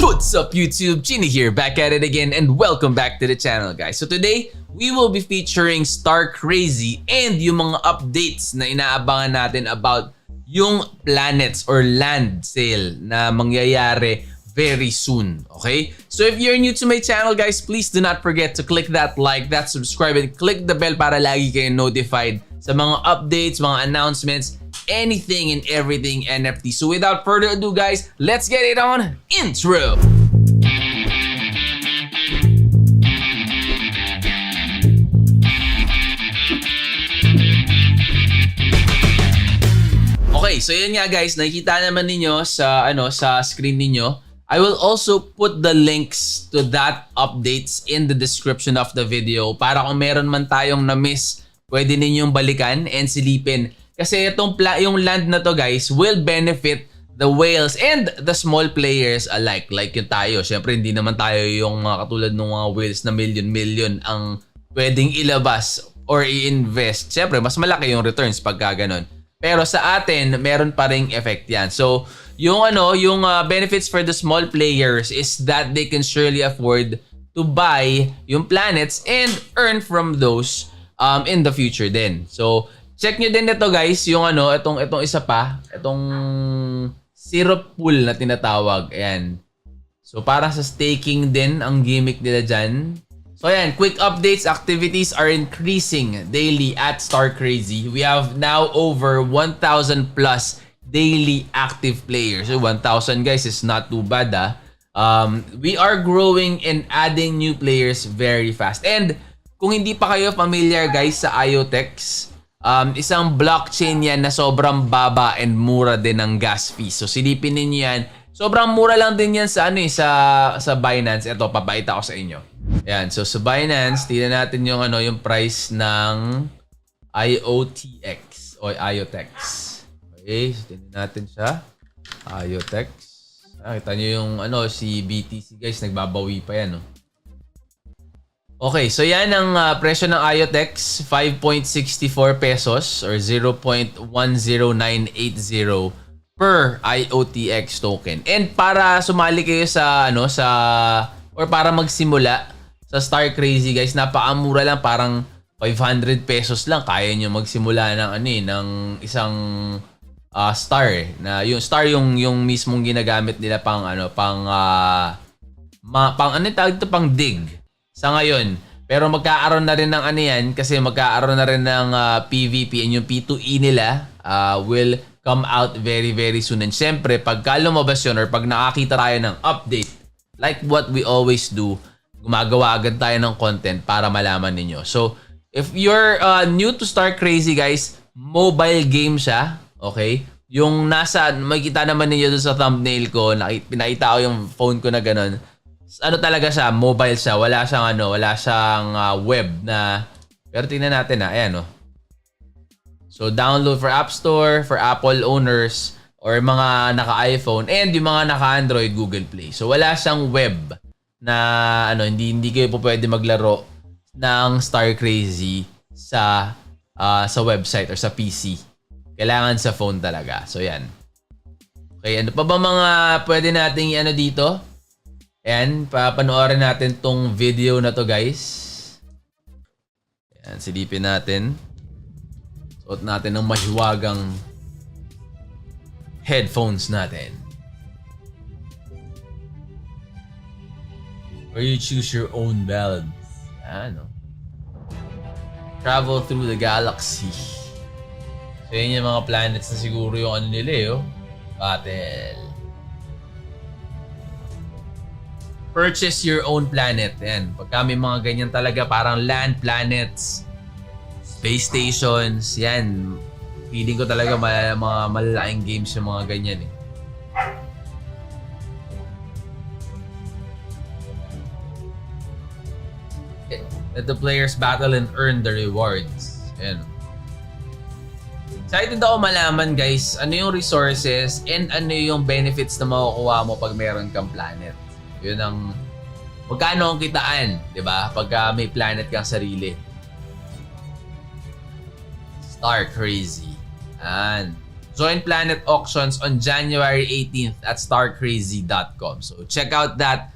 What's up YouTube? Gina here, back at it again and welcome back to the channel guys. So today, we will be featuring Star Crazy and yung mga updates na inaabangan natin about yung planets or land sale na mangyayari very soon, okay? So if you're new to my channel guys, please do not forget to click that like, that subscribe, and click the bell para lagi kayo notified sa mga updates, mga announcements, anything and everything NFT. So without further ado guys, let's get it on intro! Okay, so yun nga guys, nakikita naman ninyo sa sa screen ninyo. I will also put the links to that updates in the description of the video para kung meron man tayong na-miss, pwede ninyong balikan and silipin. Kasi yung land na to guys will benefit the whales and the small players alike. Like yung tayo, syempre hindi naman tayo yung mga katulad ng mga whales na million ang pwedeng ilabas or i-invest. Syempre mas malaki yung returns pagka ganun. Pero sa atin, meron pa ring effect yan. So, yung benefits for the small players is that they can surely afford to buy yung planets and earn from those in the future din. So, check nyo din ito guys, yung itong isa pa, itong syrup pool na tinatawag. Ayan. So, para sa staking din ang gimmick nila dyan. So ayan, quick updates, activities are increasing daily at Star Crazy. We have now over 1,000 plus daily active players. So 1,000 guys is not too bad We are growing and adding new players very fast. And kung hindi pa kayo familiar guys sa IoTex, isang blockchain yan na sobrang baba and mura din ng gas fees. So silipin ninyo yan. Sobrang mura lang din yan sa sa Binance. Ito, papakita ko sa inyo. Ayan, so sa Binance, tingnan natin yung yung price ng IOTX o IoTex. Okay, so tingnan natin siya. IoTex. Kita nyo yung si BTC guys, nagbabawi pa yan, no? Okay, so yan ang presyo ng IoTex, 5.64 pesos or 0.10980 per IOTX token. And para sumali kayo sa or para magsimula sa Star Crazy guys, napakamura lang, parang 500 pesos lang kaya nyo magsimula ng isang star na yung star yung mismong ginagamit nila pang pang dig sa ngayon. Pero magkaaroon na rin ng yan kasi magkaaroon na rin ng PVP and yung P2E nila will come out very very soon. And syempre pagka lumabas yun or pag nakakita tayo ng update, like what we always do, gumagawa agad tayo ng content para malaman ninyo. So, if you're new to Star Crazy guys, mobile game siya, okay? Yung makikita naman ninyo doon sa thumbnail ko, pinakita ko yung phone ko na ganun. Talaga siya, mobile siya, wala siyang web na, pero tingnan natin ayan So, download for App Store, for Apple owners, or mga naka-iPhone, and yung mga naka-Android, Google Play. So, wala siyang web na hindi kayo po pwede maglaro ng Star Crazy sa website or sa PC. Kailangan sa phone talaga. So, yan. Okay, ano pa ba mga pwede nating dito? Ayan, papanoorin natin tong video na to guys. Ayan, silipin natin. Suot natin ng mahiwagang headphones natin. Or you choose your own balance. Travel through the galaxy. So yun yung mga planets na siguro yung nila Battle. Purchase your own planet. Yan. Pagka may mga ganyan talaga, parang land planets, space stations, yan. Feeling ko talaga mga malalaking games yung mga ganyan Let the players battle and earn the rewards. Ayan. Excited ako malaman guys, ano yung resources and ano yung benefits na makukuha mo pag meron kang planet. Yun ang magkano ang kitaan, di ba? Pagka may planet kang sarili. Star Crazy. And join Planet Auctions on January 18th at starcrazy.com. So check out that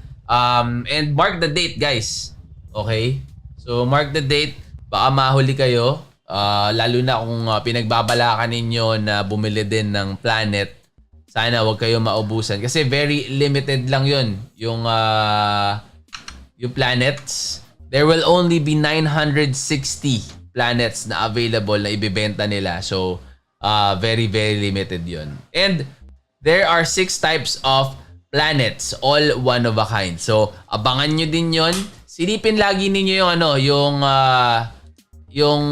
and mark the date, guys. Okay? So mark the date, baka mahuli kayo. Lalo na kung pinagbabalakan ninyo na bumili din ng Planet. Sana wag kayo maubusan kasi very limited lang 'yon, yung planets. There will only be 960 planets na available na ibebenta nila. So very limited 'yon. And there are 6 types of planets, all one of a kind. So abangan nyo din 'yon. Silipin lagi ninyo yung yung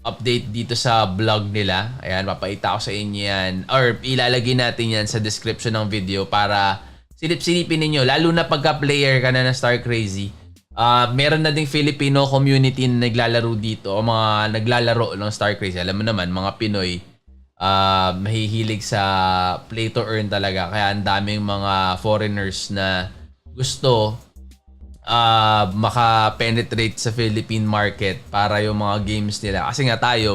update dito sa blog nila. Ayan, papaita ko sa inyo yan. Or ilalagay natin yan sa description ng video para silip-silipin ninyo. Lalo na pagka-player ka na ng Star Crazy. Meron na ding Filipino community na naglalaro dito. O mga naglalaro ng Star Crazy. Alam mo naman, mga Pinoy, mahihilig sa play to earn talaga. Kaya ang daming mga foreigners na gusto maka-penetrate sa Philippine market para yung mga games nila. Kasi nga tayo,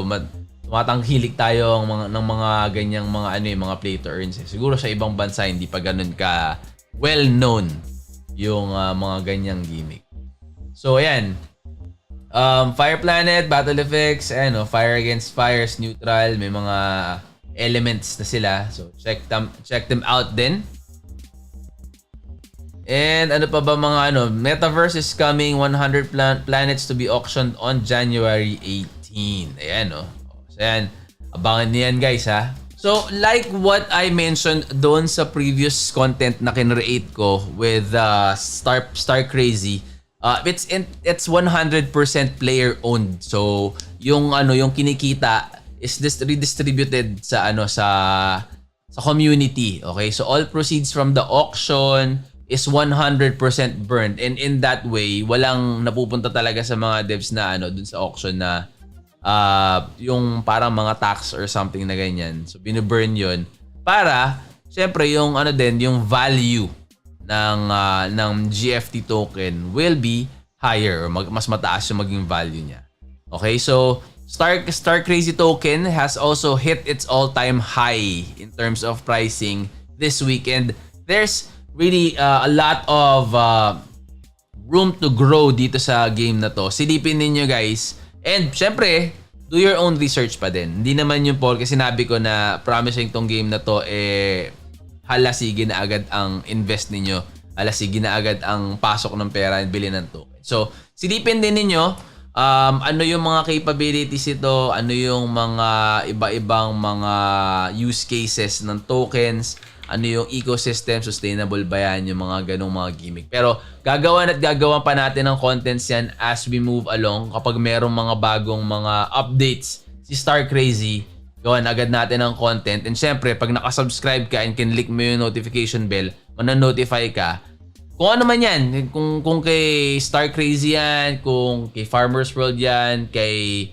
tumatanghilik tayo ng mga ganyang mga play to earns. Siguro sa ibang bansa hindi pa ganun ka well-known yung mga ganyang gimmick. So ayan. Fire Planet, Battle Effects, Fire Against Fires, Neutral, may mga elements na sila. So check them out din. And ano pa ba mga Metaverse is coming, 100 planets to be auctioned on January 18. Ayan So ayan, abangan niyan guys ha. So like what I mentioned doon sa previous content na kinreate ko with Star Crazy, it's 100% player owned. So yung kinikita is redistributed sa community. Okay? So all proceeds from the auction is 100% burned, and in that way walang napupunta talaga sa mga devs na dun sa auction na yung parang mga tax or something na ganyan. So binu-burn yun para syempre yung yung value ng GFT token will be higher or mas mataas yung maging value niya. Okay, so Star Crazy token has also hit its all-time high in terms of pricing this weekend. There's really a lot of room to grow dito sa game na to. Silipin ninyo guys. And syempre, do your own research pa din. Hindi naman yung porke sinabi ko na promising tong game na to halasige na agad ang invest ninyo. Halasige na agad ang pasok ng pera and bili ng token. So, silipin din ninyo ano yung mga capabilities ito, ano yung mga iba-ibang mga use cases ng tokens, ano yung ecosystem, sustainable ba yan, yung mga ganong mga gimmick. Pero gagawan pa natin ng contents yan as we move along. Kapag merong mga bagong mga updates si Star Crazy, gawan agad natin ng content. And syempre, pag nakasubscribe ka and kinlik mo yung notification bell, manonotify ka. Kung ano man yan, kung kay Star Crazy yan, kung kay Farmers World yan, kay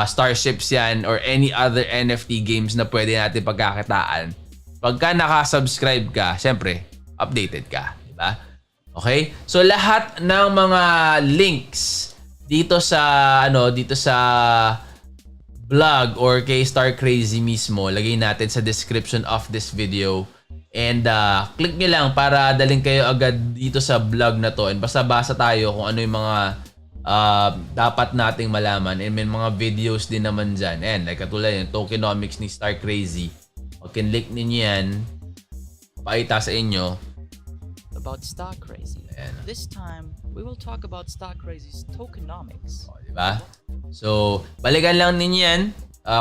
Starships yan, or any other NFT games na pwede natin pagkakitaan, pagka nakasubscribe ka, syempre, updated ka. Diba? Okay? So, lahat ng mga links dito sa blog or kay Star Crazy mismo, lagay natin sa description of this video. And click nyo lang para daling kayo agad dito sa blog na to. And basta-basa tayo kung ano yung mga dapat nating malaman. And may mga videos din naman dyan. And like katulad yung tokenomics ni Star Crazy. Kinlik ninyo yan, paita sa inyo about Star Crazy. Ayan. This time we will talk about Star Crazy's tokenomics. Diba? So balikan lang ninyo yan,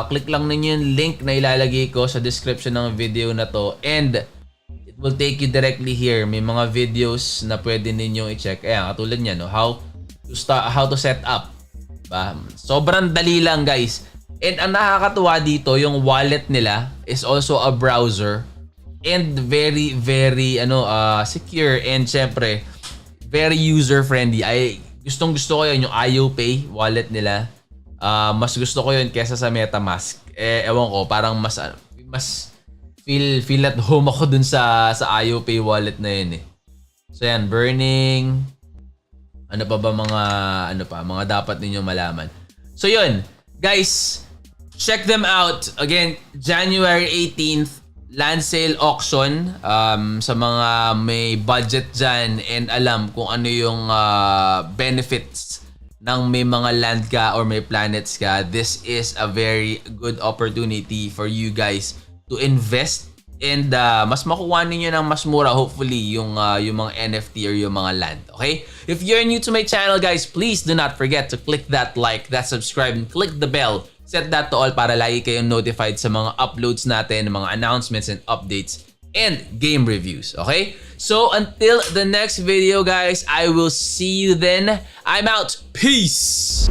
click lang ninyo yung link na ilalagay ko sa description ng video na to, and it will take you directly here. May mga videos na pwede ninyong i-check. Ayan, katulad niyan, how to set up. Diba? Sobrang dali lang guys. And ang nakakatuwa dito, yung wallet nila is also a browser and very secure, and syempre very user friendly. Gustong-gusto ko yun, yung IOPay wallet nila. Mas gusto ko yun kesa sa MetaMask. Ewan ko, parang mas feel at home ako dun sa IOPay wallet na yun . So yan, burning. Ano pa ba mga dapat ninyong malaman? So yun. Guys, check them out. Again, January 18th, land sale auction. Sa mga may budget dyan and alam kung ano yung benefits ng may mga land ka or may planets ka, this is a very good opportunity for you guys to invest and mas makuha ninyo ng mas mura hopefully yung mga NFT or yung mga land. Okay? If you're new to my channel guys, please do not forget to click that like, that subscribe, and click the bell. Set that to all para lagi kayong notified sa mga uploads natin, mga announcements and updates and game reviews. Okay? So until the next video guys, I will see you then. I'm out. Peace!